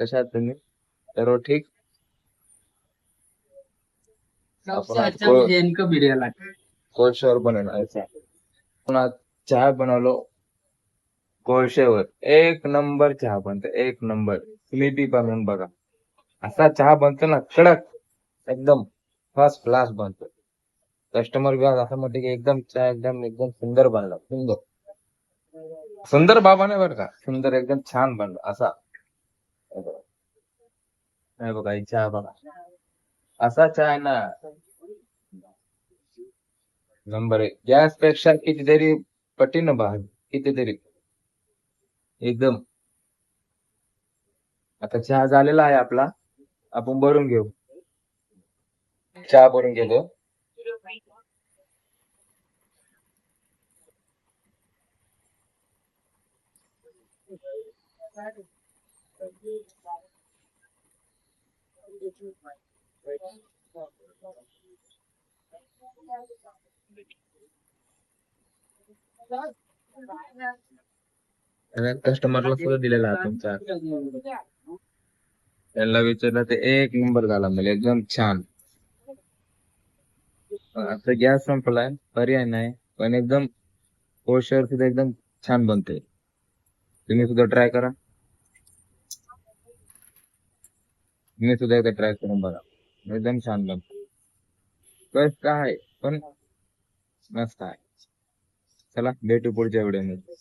कशा आहात तुम्ही? सर्व ठीक? आपण आज कोळशावर बनवणार आपण आज चहा बनवलो कोळशेवर. एक नंबर चहा बनतो, एक नंबर. तुम्ही बी बनवून बघा. असा चहा बनतो ना, कडक, एकदम फर्स्ट क्लास बनतो. कस्टमर बी आज असं म्हणते की एकदम चहा एकदम एकदम सुंदर बनला, सुंदर. सुंदर बाबा नाही बरं का, सुंदर एकदम छान बनला असा. नाही बघा, ही चहा बघा. असा चहा आहे ना, नंबर एक. गॅस पेक्षा कितीतरी पटीनं भाग, कितीतरी एकदम. आता चहा झालेला आहे आपला, आपण भरून घेऊ. चहा भरून घेतो. कस्टमरला सुद्धा दिलेला आहे आपण चहा. त्यांना विचारलं ते एक नंबर झाला म्हणजे एकदम छान. आता गॅस संपलाय, पर्याय नाही, पण एकदम कोळशावर सुद्धा एकदम छान बनते. तुम्ही सुद्धा ट्राय करा. तुम्ही सुद्धा एकदा ट्राय करून बघा, एकदम छान बनते. बस काय पण मस्त आहे. चला भेटू पुढच्या व्हिडिओ मध्ये.